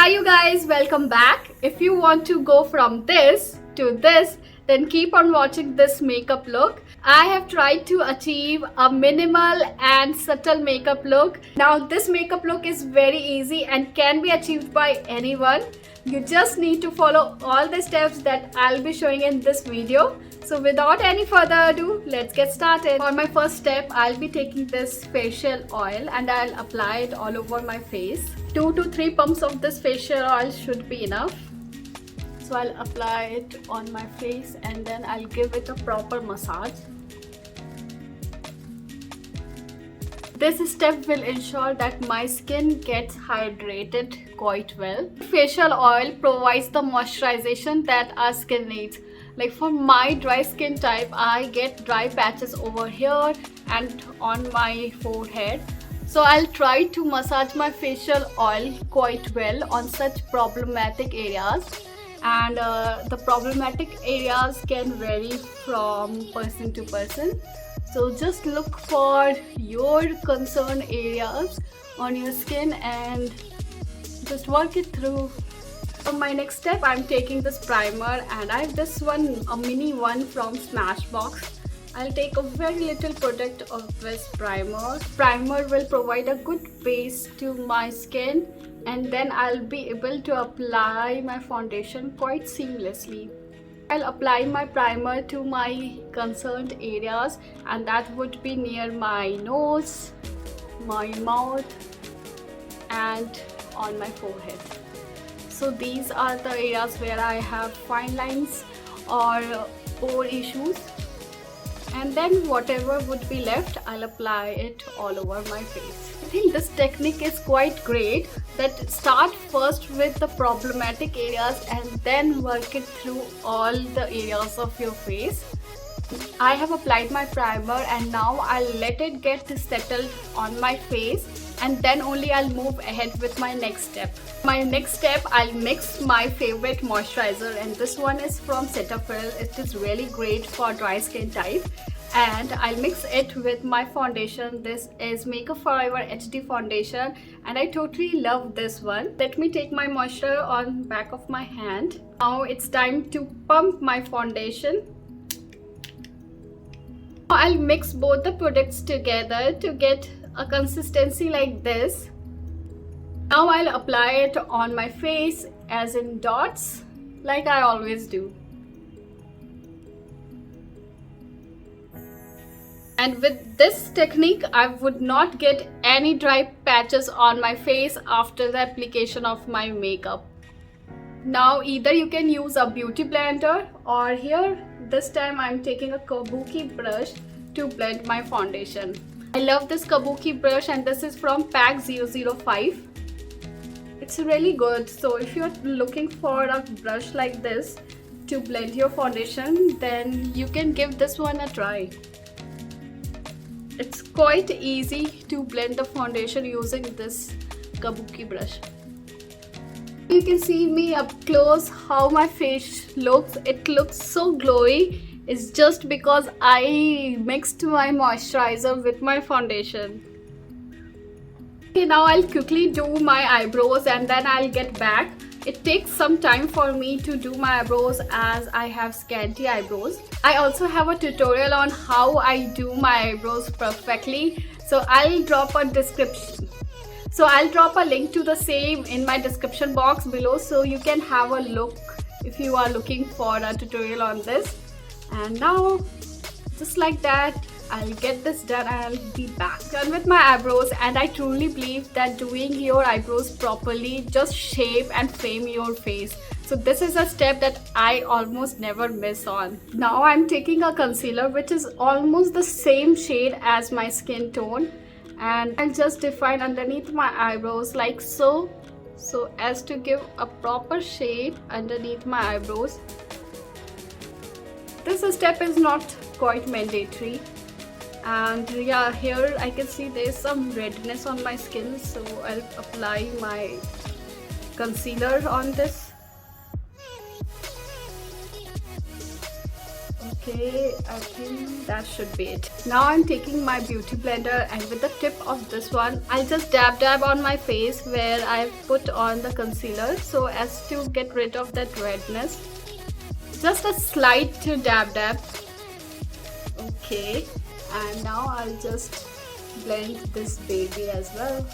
Hi you guys, welcome back. If you want to go from this to this, then keep on watching this makeup look. I have tried to achieve a minimal and subtle makeup look. Now this makeup look is very easy and can be achieved by anyone. You just need to follow all the steps that I'll be showing in this video. So without any further ado, let's get started. For my first step, I'll be taking this facial oil and I'll apply it all over my face. 2 to 3 pumps of this facial oil should be enough. So I'll apply it on my face and then I'll give it a proper massage. This step will ensure that my skin gets hydrated quite well. Facial oil provides the moisturization that our skin needs. Like for my dry skin type, I get dry patches over here and on my forehead. So I'll try to massage my facial oil quite well on such problematic areas. And the problematic areas can vary from person to person. So just look for your concern areas on your skin and just work it through. For my next step, I'm taking this primer and I have this one, a mini one from Smashbox. I'll take a very little product of this primer. Primer will provide a good base to my skin and then I'll be able to apply my foundation quite seamlessly. I'll apply my primer to my concerned areas and that would be near my nose, my mouth and on my forehead. So these are the areas where I have fine lines or pore issues. And then whatever would be left, I'll apply it all over my face. I think this technique is quite great, that start first with the problematic areas and then work it through all the areas of your face. I have applied my primer and now I'll let it get settled on my face and then only I'll move ahead with my next step. My next step, I'll mix my favorite moisturizer and this one is from Cetaphil. It is really great for dry skin type. And I'll mix it with my foundation. This is Makeup Forever HD foundation and I totally love this one. Let me take my moisturizer on back of my hand. Now it's time to pump my foundation. I'll mix both the products together to get a consistency like this. Now I'll apply it on my face as in dots like I always do. And with this technique, I would not get any dry patches on my face after the application of my makeup. Now either you can use a beauty blender or here this time I'm taking a kabuki brush to blend my foundation. I love this kabuki brush and this is from pack 005. It's really good. So if you're looking for a brush like this to blend your foundation, then you can give this one a try. It's quite easy to blend the foundation using this kabuki brush. You can see me up close how my face looks. It looks so glowy. It's just because I mixed my moisturizer with my foundation. Okay, now I'll quickly do my eyebrows and then I'll get back. It takes some time for me to do my eyebrows as I have scanty eyebrows. I also have a tutorial on how I do my eyebrows perfectly. So I'll drop a description. So I'll drop a link to the same in my description box below so you can have a look if you are looking for a tutorial on this. And now, just like that, I'll get this done and I'll be back. Done with my eyebrows and I truly believe that doing your eyebrows properly just shape and frame your face. So this is a step that I almost never miss on. Now I'm taking a concealer which is almost the same shade as my skin tone and I'll just define underneath my eyebrows like so. So as to give a proper shade underneath my eyebrows. This step is not quite mandatory. And yeah, here I can see there's some redness on my skin, so I'll apply my concealer on this. Okay, I think that should be it. Now I'm taking my beauty blender, and with the tip of this one, I'll just dab on my face where I've put on the concealer so as to get rid of that redness. Just a slight dab. Okay, and now I'll just blend this baby as well.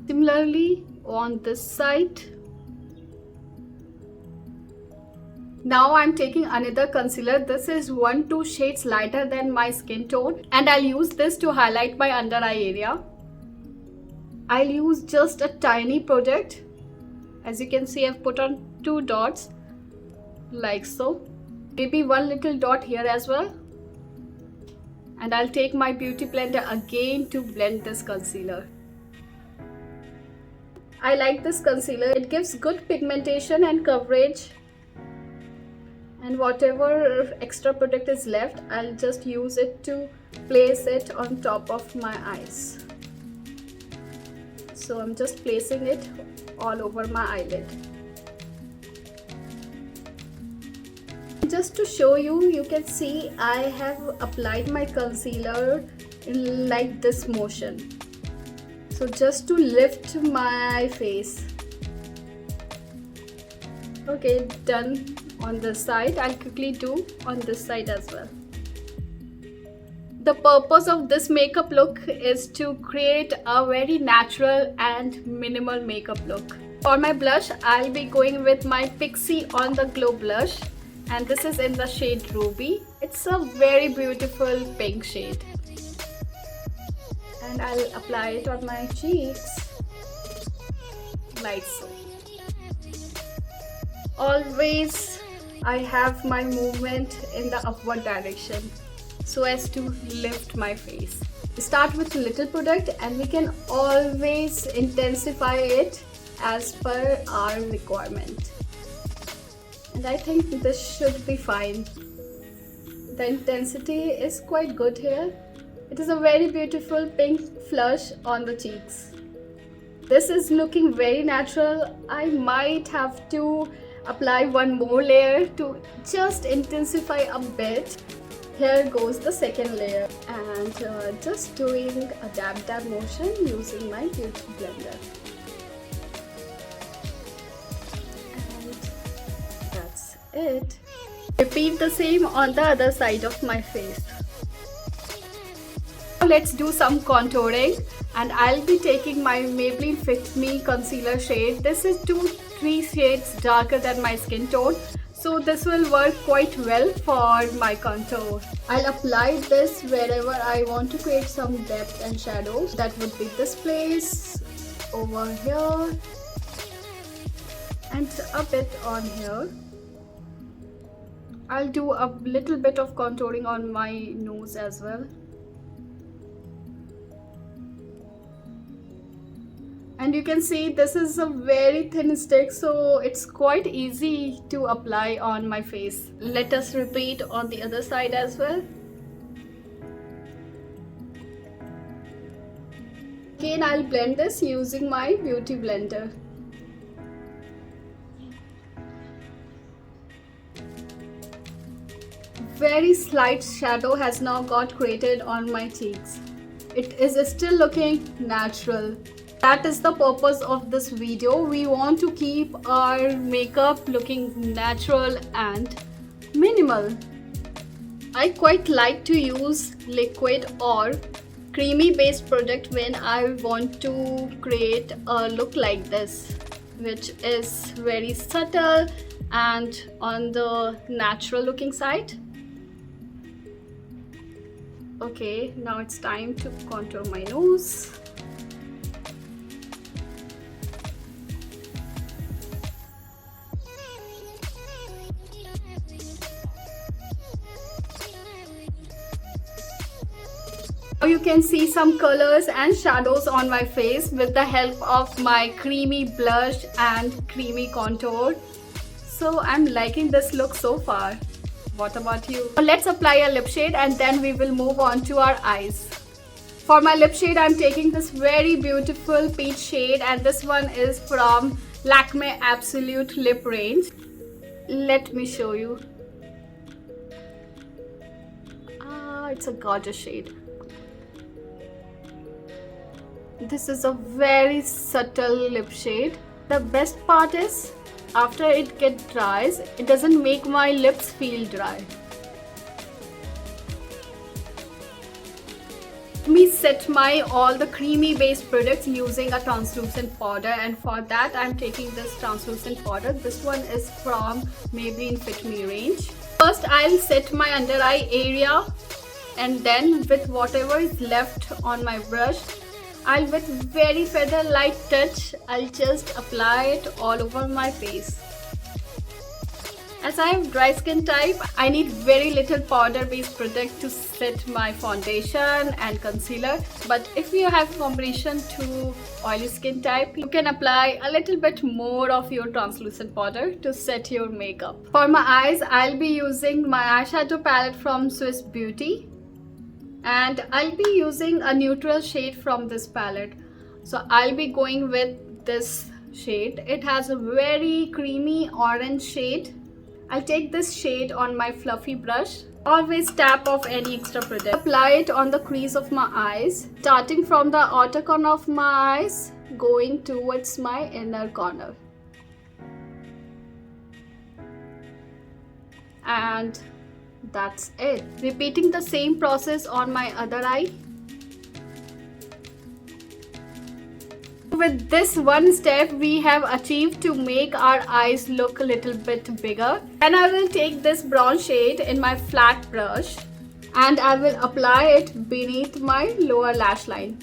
Similarly on this side. Now I'm taking another concealer. This is 1-2 shades lighter than my skin tone, and I'll use this to highlight my under eye area. I'll use just a tiny product. As you can see, I've put on 2 dots like so, maybe 1 little dot here as well, and I'll take my beauty blender again to blend this concealer. I like this concealer. It gives good pigmentation and coverage, and whatever extra product is left, I'll just use it to place it on top of my eyes. So I'm just placing it all over my eyelid. Just to show you, you can see I have applied my concealer in like this motion. So just to lift my face. Okay, done on this side. I'll quickly do on this side as well. The purpose of this makeup look is to create a very natural and minimal makeup look. For my blush, I'll be going with my Pixie On The Glow blush, and this is in the shade Ruby. It's a very beautiful pink shade. And I'll apply it on my cheeks like so. Always I have my movement in the upward direction so as to lift my face. Start with little product, and we can always intensify it as per our requirement. And I think this should be fine. The intensity is quite good here. It is a very beautiful pink flush on the cheeks. This is looking very natural. I might have to apply one more layer to just intensify a bit. Here goes the second layer, and just doing a dab motion using my beauty blender. And that's it. Repeat the same on the other side of my face. Let's do some contouring, and I'll be taking my Maybelline Fit Me concealer shade. This is 2-3 shades darker than my skin tone, so this will work quite well for my contour. I'll apply this wherever I want to create some depth and shadows. That would be this place, over here, and a bit on here. I'll do a little bit of contouring on my nose as well. And you can see this is a very thin stick, so it's quite easy to apply on my face. Let us repeat on the other side as well. Again, I'll blend this using my beauty blender. Very slight shadow has now got created on my cheeks. It is still looking natural. That is the purpose of this video. We want to keep our makeup looking natural and minimal. I quite like to use liquid or creamy based product when I want to create a look like this, which is very subtle and on the natural looking side. Okay, now it's time to contour my nose. Now you can see some colors and shadows on my face with the help of my creamy blush and creamy contour. So I'm liking this look so far. What about you? Let's apply a lip shade and then we will move on to our eyes. For my lip shade, I'm taking this very beautiful peach shade, and this one is from Lakme Absolute Lip Range. Let me show you. It's a gorgeous shade. This is a very subtle lip shade. The best part is, after it gets dries, it doesn't make my lips feel dry. Let me set my all the creamy based products using a translucent powder, and for that I'm taking this translucent powder. This one is from Maybelline Fit Me range. First I'll set my under eye area, and then with whatever is left on my brush, I'll with very feather light touch, I'll just apply it all over my face. As I have dry skin type, I need very little powder based product to set my foundation and concealer. But if you have combination to oily skin type, you can apply a little bit more of your translucent powder to set your makeup. For my eyes, I'll be using my eyeshadow palette from Swiss Beauty. And I'll be using a neutral shade from this palette. So I'll be going with this shade. It has a very creamy orange shade. I'll take this shade on my fluffy brush. Always tap off any extra product. Apply it on the crease of my eyes, starting from the outer corner of my eyes, going towards my inner corner. And that's it. Repeating the same process on my other eye. With this one step, we have achieved to make our eyes look a little bit bigger. And I will take this brown shade in my flat brush and I will apply it beneath my lower lash line.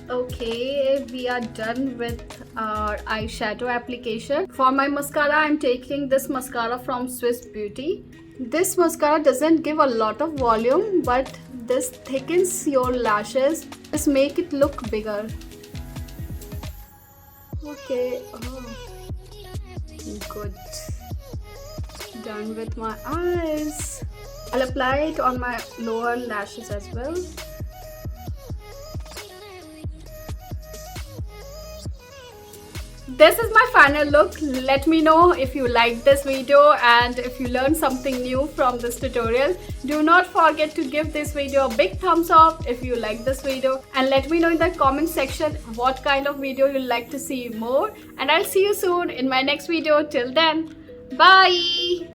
Okay, we are done with our eyeshadow application. For my mascara, I'm taking this mascara from Swiss Beauty. This mascara doesn't give a lot of volume, but this thickens your lashes. Just make it look bigger. Okay, good. Done with my eyes. I'll apply it on my lower lashes as well. This is my final look. Let me know if you liked this video and if you learned something new from this tutorial. Do not forget to give this video a big thumbs up if you like this video, and let me know in the comment section what kind of video you'd like to see more, and I'll see you soon in my next video. Till then, bye.